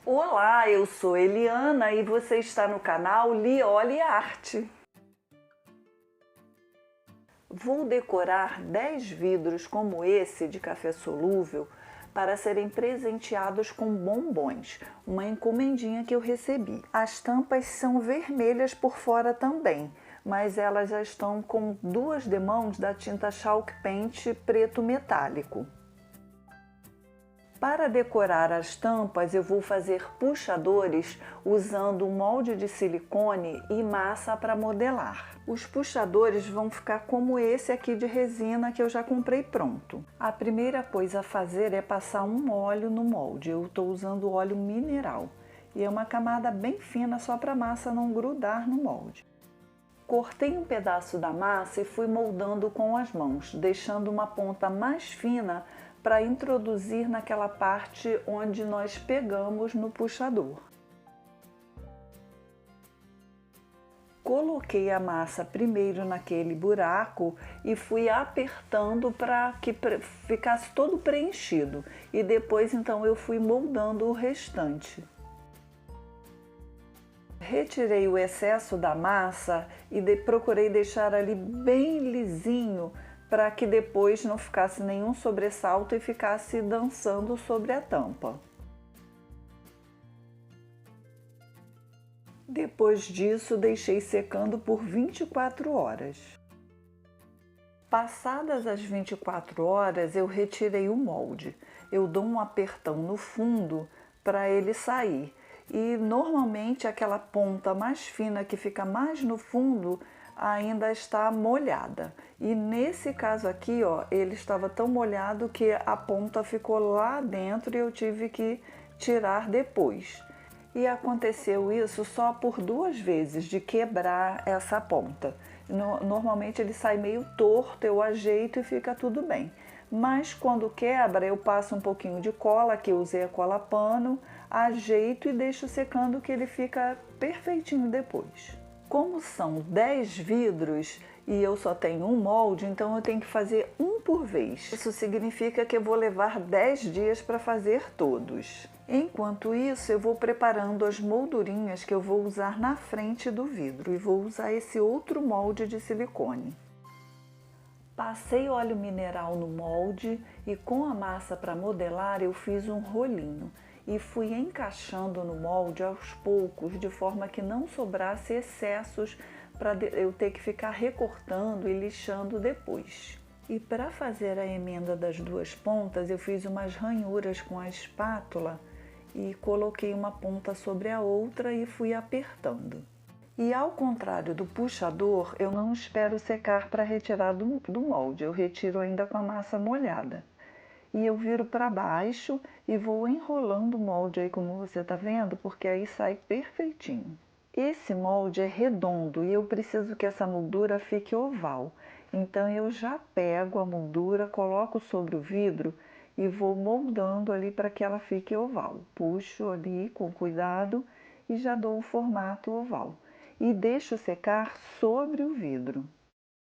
Olá, eu sou Eliana e você está no canal Lioli Arte. Vou decorar 10 vidros como esse de café solúvel para serem presenteados com bombons, uma encomendinha que eu recebi. As tampas são vermelhas por fora também, mas elas já estão com 2 demãos da tinta Chalk Paint preto metálico. Para decorar as tampas, eu vou fazer puxadores usando um molde de silicone e massa para modelar. Os puxadores vão ficar como esse aqui de resina que eu já comprei pronto. A primeira coisa a fazer é passar um óleo no molde. Eu estou usando óleo mineral e é uma camada bem fina só para a massa não grudar no molde. Cortei um pedaço da massa e fui moldando com as mãos, deixando uma ponta mais fina para introduzir naquela parte onde nós pegamos no puxador. Coloquei a massa primeiro naquele buraco e fui apertando para que ficasse todo preenchido e depois então eu fui moldando o restante. Retirei o excesso da massa e procurei deixar ali bem lisinho para que depois não ficasse nenhum sobressalto e ficasse dançando sobre a tampa. Depois disso, deixei secando por 24 horas. Passadas as 24 horas, eu retirei o molde. Eu dou um apertão no fundo para ele sair. E normalmente aquela ponta mais fina que fica mais no fundo ainda está molhada. E nesse caso aqui, ó, ele estava tão molhado que a ponta ficou lá dentro e eu tive que tirar depois. E aconteceu isso só por 2 vezes, de quebrar essa ponta. Normalmente ele sai meio torto, eu ajeito e fica tudo bem. Mas quando quebra, eu passo um pouquinho de cola, que eu usei a cola pano, ajeito e deixo secando que ele fica perfeitinho depois. Como são 10 vidros e eu só tenho um molde, então eu tenho que fazer um por vez. Isso significa que eu vou levar 10 dias para fazer todos. Enquanto isso, eu vou preparando as moldurinhas que eu vou usar na frente do vidro e vou usar esse outro molde de silicone. Passei óleo mineral no molde e com a massa para modelar eu fiz um rolinho e fui encaixando no molde aos poucos de forma que não sobrasse excessos para eu ter que ficar recortando e lixando depois. E para fazer a emenda das 2 pontas eu fiz umas ranhuras com a espátula e coloquei uma ponta sobre a outra e fui apertando. E ao contrário do puxador, eu não espero secar para retirar do molde, eu retiro ainda com a massa molhada. E eu viro para baixo e vou enrolando o molde aí como você está vendo, porque aí sai perfeitinho. Esse molde é redondo e eu preciso que essa moldura fique oval. Então eu já pego a moldura, coloco sobre o vidro e vou moldando ali para que ela fique oval. Puxo ali com cuidado e já dou o formato oval. E deixo secar sobre o vidro.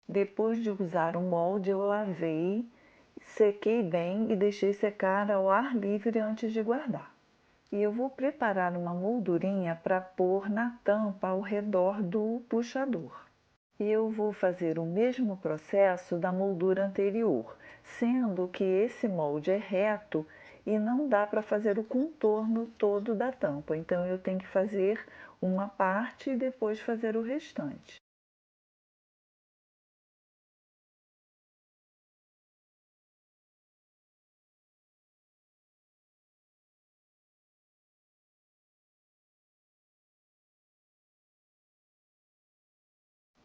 Depois de usar o molde, eu lavei, sequei bem e deixei secar ao ar livre antes de guardar. E eu vou preparar uma moldurinha para pôr na tampa ao redor do puxador. E eu vou fazer o mesmo processo da moldura anterior, sendo que esse molde é reto e não dá para fazer o contorno todo da tampa. Então eu tenho que fazer uma parte e depois fazer o restante.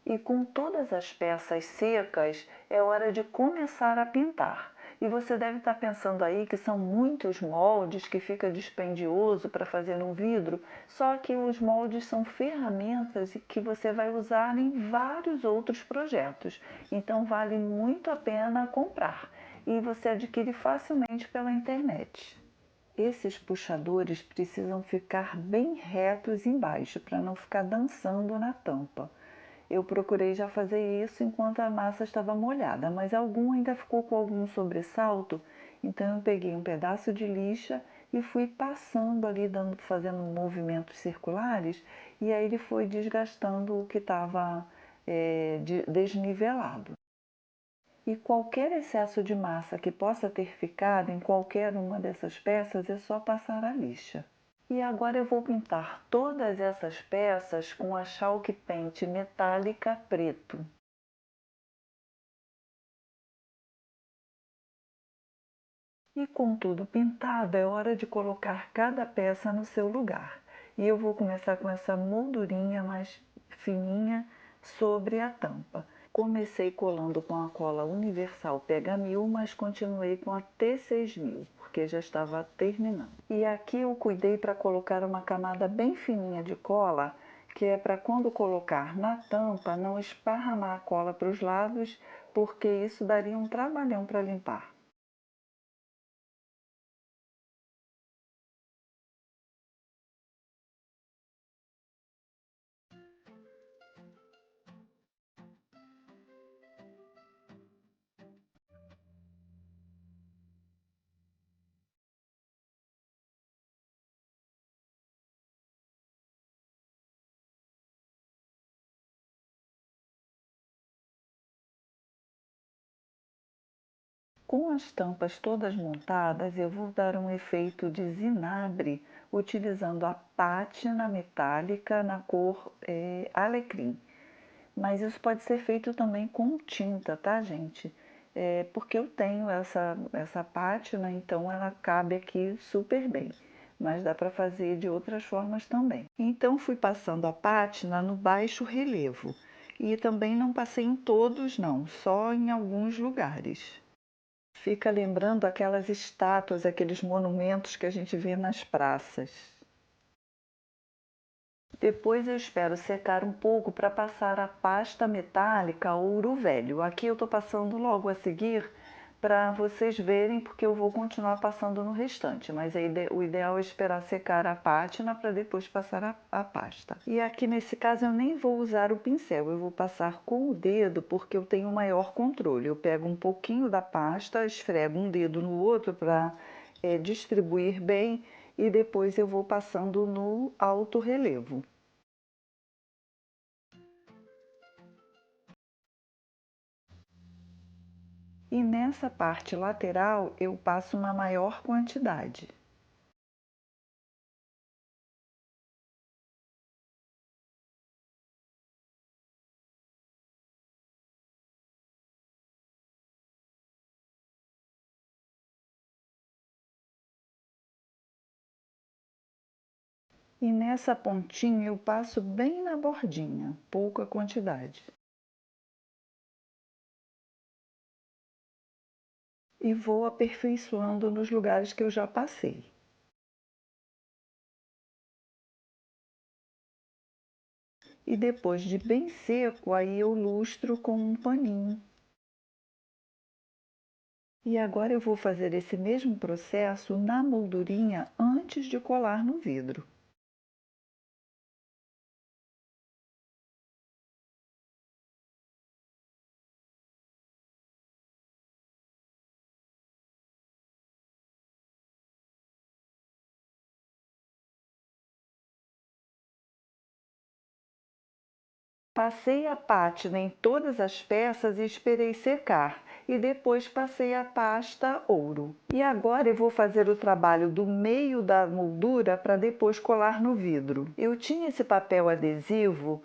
E com todas as peças secas, é hora de começar a pintar. E você deve estar pensando aí que são muitos moldes, que fica dispendioso para fazer um vidro, só que os moldes são ferramentas que você vai usar em vários outros projetos. Então vale muito a pena comprar e você adquire facilmente pela internet. Esses puxadores precisam ficar bem retos embaixo para não ficar dançando na tampa. Eu procurei já fazer isso enquanto a massa estava molhada, mas algum ainda ficou com algum sobressalto, então eu peguei um pedaço de lixa e fui passando ali, fazendo movimentos circulares, e aí ele foi desgastando o que estava desnivelado. E qualquer excesso de massa que possa ter ficado em qualquer uma dessas peças é só passar a lixa. E agora eu vou pintar todas essas peças com a Chalk Paint metálica preto. E com tudo pintado, é hora de colocar cada peça no seu lugar. E eu vou começar com essa moldurinha mais fininha sobre a tampa. Comecei colando com a cola Universal Pega Mil, mas continuei com a T6000, porque já estava terminando. E aqui eu cuidei para colocar uma camada bem fininha de cola, que é para quando colocar na tampa não esparramar a cola para os lados, porque isso daria um trabalhão para limpar. Com as tampas todas montadas, eu vou dar um efeito de zinabre utilizando a pátina metálica na cor alecrim. Mas isso pode ser feito também com tinta, tá, gente? Porque eu tenho essa pátina, então ela cabe aqui super bem. Mas dá para fazer de outras formas também. Então fui passando a pátina no baixo relevo. E também não passei em todos não, só em alguns lugares. Fica lembrando aquelas estátuas, aqueles monumentos que a gente vê nas praças. Depois eu espero secar um pouco para passar a pasta metálica ouro velho. Aqui eu estou passando logo a seguir para vocês verem, porque eu vou continuar passando no restante. Mas o ideal é esperar secar a pátina para depois passar a pasta. E aqui nesse caso eu nem vou usar o pincel, eu vou passar com o dedo porque eu tenho maior controle. Eu pego um pouquinho da pasta, esfrego um dedo no outro para distribuir bem e depois eu vou passando no alto relevo. E nessa parte lateral eu passo uma maior quantidade. E nessa pontinha eu passo bem na bordinha, pouca quantidade. E vou aperfeiçoando nos lugares que eu já passei. E depois de bem seco, aí eu lustro com um paninho. E agora eu vou fazer esse mesmo processo na moldurinha antes de colar no vidro. Passei a pátina em todas as peças e esperei secar. E depois passei a pasta ouro. E agora eu vou fazer o trabalho do meio da moldura para depois colar no vidro. Eu tinha esse papel adesivo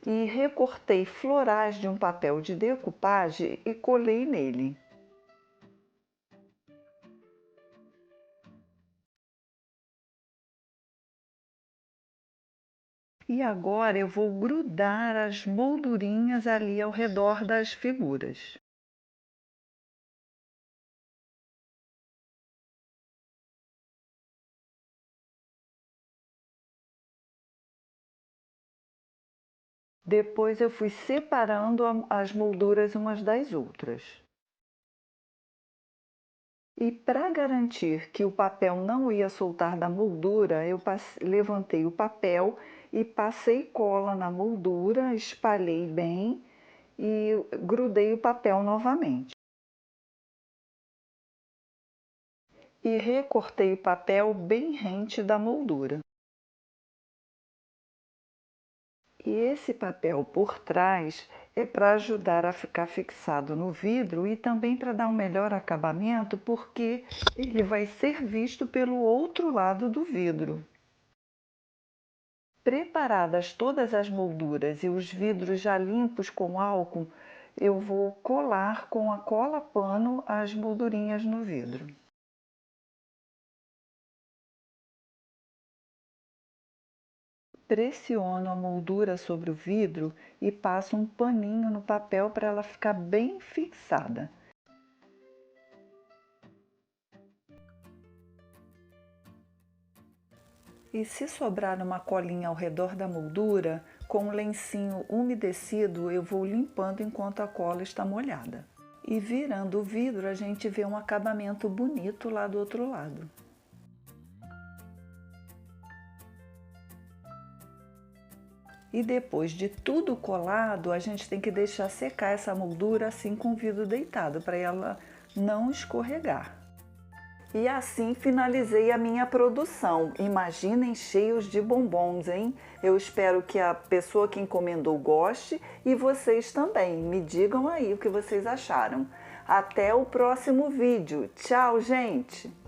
e recortei florais de um papel de decoupage e colei nele. E agora eu vou grudar as moldurinhas ali ao redor das figuras. Depois eu fui separando as molduras umas das outras. E para garantir que o papel não ia soltar da moldura, eu levantei o papel e passei cola na moldura, espalhei bem e grudei o papel novamente. e recortei o papel bem rente da moldura. E esse papel por trás é para ajudar a ficar fixado no vidro e também para dar um melhor acabamento, porque ele vai ser visto pelo outro lado do vidro. Preparadas todas as molduras e os vidros já limpos com álcool, eu vou colar com a cola pano as moldurinhas no vidro. Pressiono a moldura sobre o vidro e passo um paninho no papel para ela ficar bem fixada. E se sobrar uma colinha ao redor da moldura, com um lencinho umedecido eu vou limpando enquanto a cola está molhada. E virando o vidro a gente vê um acabamento bonito lá do outro lado. E depois de tudo colado, a gente tem que deixar secar essa moldura assim com o vidro deitado, para ela não escorregar. E assim finalizei a minha produção. Imaginem, cheios de bombons, hein? Eu espero que a pessoa que encomendou goste e vocês também. Me digam aí o que vocês acharam. Até o próximo vídeo. Tchau, gente!